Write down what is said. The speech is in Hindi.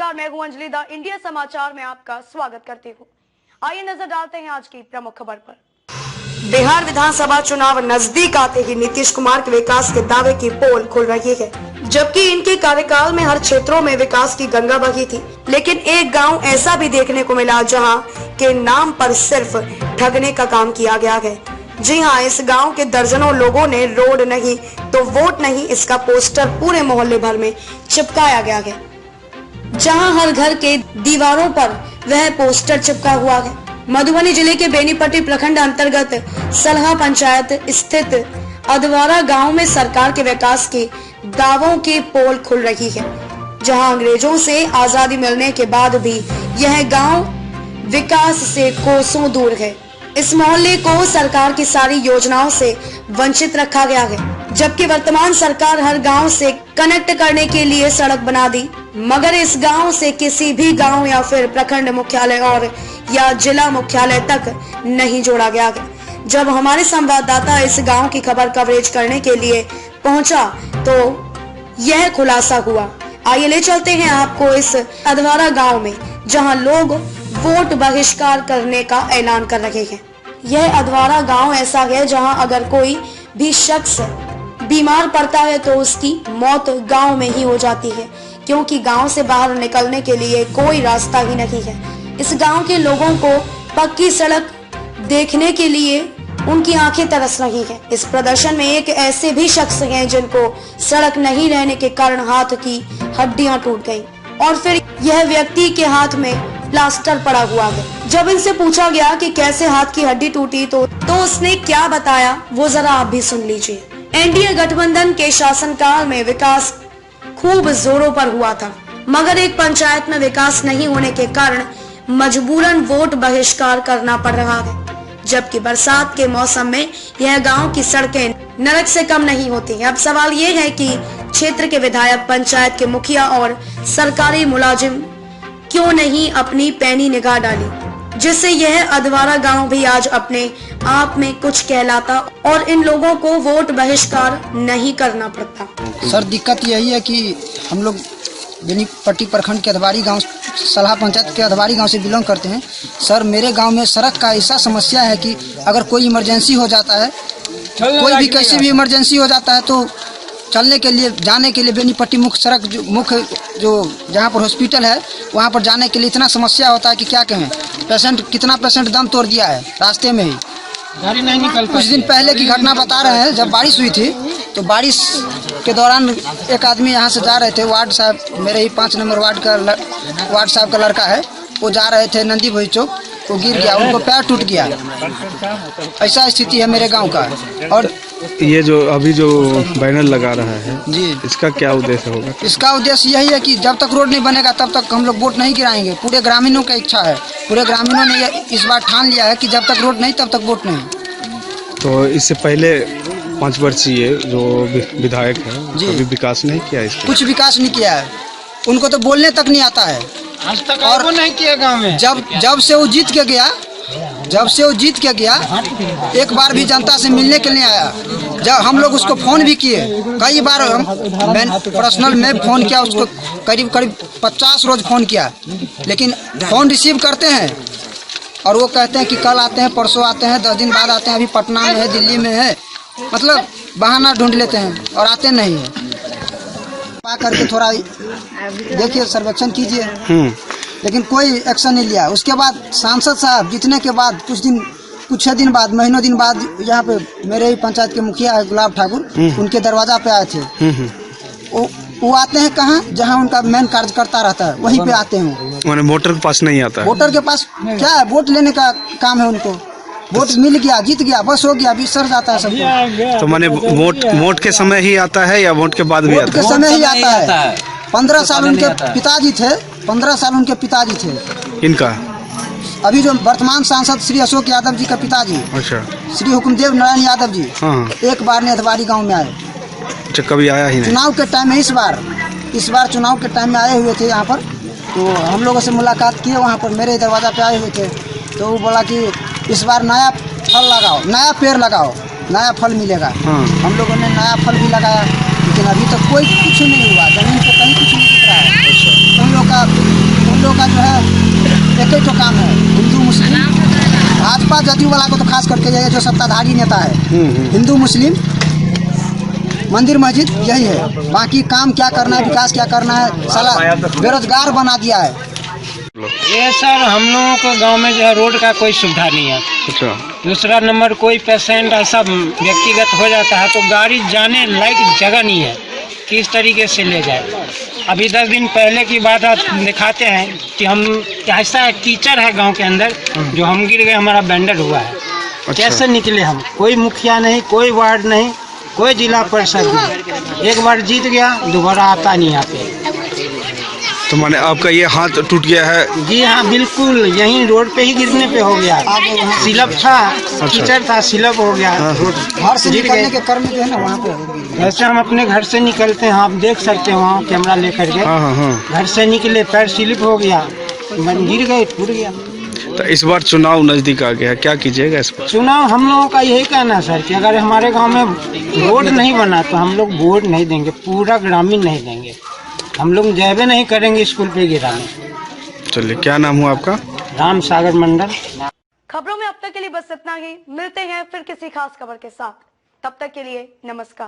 नमस्कार, मैं हूं अंजलि। द इंडिया समाचार में आपका स्वागत करती हूं। आइए नजर डालते हैं आज की प्रमुख खबर पर। बिहार विधानसभा चुनाव नजदीक आते ही नीतीश कुमार के विकास के दावे की पोल खुल रही है, जबकि इनके कार्यकाल में हर क्षेत्रों में विकास की गंगा बही थी। लेकिन एक गांव ऐसा भी देखने को मिला जहां के नाम पर सिर्फ ठगने का काम किया गया है। जी हां, इस गांव के दर्जनों लोगों ने रोड नहीं तो वोट नहीं इसका पोस्टर पूरे मोहल्ले भर में चिपकाया गया है, जहां हर घर के दीवारों पर वह पोस्टर चिपका हुआ है। मधुबनी जिले के बेनीपट्टी प्रखंड अंतर्गत सलहा पंचायत स्थित अधवारा गांव में सरकार के विकास के दावों की पोल खुल रही है, जहां अंग्रेजों से आजादी मिलने के बाद भी यह गांव विकास से कोसों दूर है। इस मोहल्ले को सरकार की सारी योजनाओं से वंचित रखा गया है, जबकि वर्तमान सरकार हर गांव से कनेक्ट करने के लिए सड़क बना दी, मगर इस गांव से किसी भी गांव या फिर प्रखंड मुख्यालय और या जिला मुख्यालय तक नहीं जोड़ा गया है। जब हमारे संवाददाता इस गांव की खबर कवरेज करने के लिए पहुंचा तो यह खुलासा हुआ। आइए ले चलते हैं आपको इस अधवारा गांव में, जहां लोग वोट बहिष्कार करने का ऐलान कर रहे हैं। यह अधवारा गांव ऐसा है जहां अगर कोई भी शख्स बीमार पड़ता है तो उसकी मौत गांव में ही हो जाती है, क्योंकि गांव से बाहर निकलने के लिए कोई रास्ता ही नहीं है। इस गांव के लोगों को पक्की सड़क देखने के लिए उनकी आंखें तरस रही हैं। इस प्रदर्शन में एक ऐसे भी शख्स हैं जिनको सड़क नहीं रहने के कारण हाथ की हड्डियां टूट गई और फिर यह व्यक्ति के हाथ में प्लास्टर पड़ा हुआ है। जब इनसे पूछा गया कि कैसे हाथ की हड्डी टूटी तो उसने क्या बताया वो जरा आप भी सुन लीजिए। एनडीए गठबंधन के शासनकाल में विकास खूब जोरों पर हुआ था, मगर एक पंचायत में विकास नहीं होने के कारण मजबूरन वोट बहिष्कार करना पड़ रहा है। जबकि बरसात के मौसम में यह गांव की सड़कें नरक से कम नहीं होती। अब सवाल ये है कि क्षेत्र के विधायक, पंचायत के मुखिया और सरकारी मुलाजिम क्यों नहीं अपनी पैनी निगाह डाली, जिससे यह अधवारा गांव भी आज अपने आप में कुछ कहलाता और इन लोगों को वोट बहिष्कार नहीं करना पड़ता। सर, दिक्कत यही है कि हम लोग बेनीपट्टी प्रखंड के अधवारी गांव, सलहा पंचायत के अधवारी गांव से बिलोंग करते हैं। सर, मेरे गांव में सड़क का ऐसा समस्या है कि अगर कोई इमरजेंसी हो जाता है, कोई भी कैसी भी इमरजेंसी हो जाता है तो चलने के लिए, जाने के लिए बेनीपट्टी मुख्य सड़क जो जहाँ पर हॉस्पिटल है वहाँ पर जाने के लिए इतना समस्या होता है कि क्या कहें। कितना पेशेंट दम तोड़ दिया है रास्ते में ही, गाड़ी नहीं निकल। कुछ दिन पहले की घटना बता रहे हैं, जब बारिश हुई थी तो बारिश के दौरान एक आदमी यहाँ से जा रहे थे, वार्ड साहब, मेरे ही 5 नंबर वार्ड साहब का लड़का है, वो जा रहे थे नंदी भोई चौक, वो गिर गया, उनको पैर टूट गया। ऐसा स्थिति है मेरे गांव का। और ये जो अभी जो बैनर लगा रहा है जी, इसका क्या उद्देश्य होगा? इसका उद्देश्य यही है कि जब तक रोड नहीं बनेगा तब तक हम लोग वोट नहीं गिराएंगे। पूरे ग्रामीणों का इच्छा है, पूरे ग्रामीणों ने इस बार ठान लिया है कि जब तक रोड नहीं तब तक वोट नहीं। तो इससे पहले 5 वर्षीय जो विधायक है अभी विकास नहीं किया, इसका कुछ विकास नहीं किया है, उनको तो बोलने तक नहीं आता है आज तक और वो नहीं किया गांव में। जब से वो जीत के गया, एक बार भी जनता से मिलने के लिए आया। जब हम लोग उसको फोन भी किए, कई बार मैं पर्सनल में फोन किया उसको, करीब 50 रोज फोन किया, लेकिन फोन रिसीव करते हैं और वो कहते हैं कि कल आते हैं, परसों आते हैं, 10 दिन बाद आते हैं, अभी पटना में है, दिल्ली में है, मतलब बहाना ढूंढ लेते हैं और आते नहीं है। पा करके थोड़ा देखिए, सर्वेक्षण कीजिए, लेकिन कोई एक्शन नहीं लिया। उसके बाद सांसद साहब जीतने के बाद कुछ दिन बाद, महीनों दिन बाद यहाँ पे मेरे ही पंचायत के मुखिया है गुलाब ठाकुर, उनके दरवाजा पे आए थे। वो आते हैं कहाँ, जहाँ उनका मेन कार्यकर्ता रहता है वहीं पे आते हैं। माने वोटर के पास नहीं आता है? वोटर के पास क्या है, वोट लेने का काम है उनको। वोट मिल गया, जीत गया, बस हो गया, अभी सर जाता है सबको। तो माने वोट के समय ही आता है या वोट के बाद भी आता है? वोट के समय ही आता है। 15 साल उनके पिताजी थे, 15 साल उनके पिताजी थे। इनका अभी जो वर्तमान सांसद श्री अशोक यादव जी का पिताजी, अच्छा, श्री हुकुमदेव नारायण यादव जी, हाँ, एक बार ने अधवारी गांव में आए। अच्छा, कभी आया ही नहीं? चुनाव के टाइम में, इस बार चुनाव के टाइम में आए हुए थे यहाँ पर, तो हम लोगों से मुलाकात किए वहाँ पर, मेरे दरवाजा पे आए हुए थे। तो वो बोला कि इस बार नया फल लगाओ, नया पेड़ लगाओ, नया फल मिलेगा। हाँ। हम लोगों ने नया फल भी लगाया, लेकिन अभी तक कोई कुछ नहीं हुआ, जमीन पे कहीं कुछ नहीं दिख रहा है। हम लोग का लोगों का जो है एक ही तो काम है, हिंदू मुस्लिम। भाजपा जदयू वाला को तो खास करके ये जो सत्ताधारी नेता है, हिंदू मुस्लिम मंदिर मस्जिद यही है। बाकी काम क्या करना है, विकास क्या करना है, साला बेरोजगार बना दिया है। ये सर हम लोगों को गांव में जो है रोड का कोई सुविधा नहीं है। अच्छा। दूसरा नंबर कोई पेशेंट ऐसा व्यक्तिगत हो जाता है तो गाड़ी जाने लायक जगह नहीं है, किस तरीके से ले जाए। अभी 10 दिन पहले की बात आप दिखाते हैं कि हम ऐसा कीचड़ है गांव के अंदर जो हम गिर गए, हमारा बैंडर हुआ है। अच्छा। कैसे निकले हम? कोई मुखिया नहीं, कोई वार्ड नहीं, कोई जिला परिषद नहीं। एक बार जीत गया दोबारा आता नहीं यहाँ पे। तो माने आपका ये हाथ टूट गया है? जी हाँ बिल्कुल, यहीं रोड पे ही गिरने पे हो गया। सिलप था, कीचड़ था, सिलप हो गया। घर से निकलने के क्रम में जो है ना वहाँ पे वैसे हम अपने घर से निकलते हैं, आप देख सकते हैं वहाँ कैमरा लेकर के। हाँ हाँ हाँ। घर से निकले, पैर स्लिप हो गया, गिर गए, टूट गया। तो इस बार चुनाव नजदीक आ गया है, क्या कीजिएगा इस पर? चुनाव हम लोगों का यही कहना है सर कि अगर हमारे गांव में रोड नहीं बना तो हम लोग वोट नहीं देंगे, पूरा ग्रामीण नहीं देंगे। हम लोग जयबे नहीं करेंगे स्कूल पे गिराने। चलिए, क्या नाम हुआ आपका? राम सागर मंडल। खबरों में अब तक के लिए बस इतना ही। मिलते हैं फिर किसी खास खबर के साथ, तब तक के लिए नमस्कार।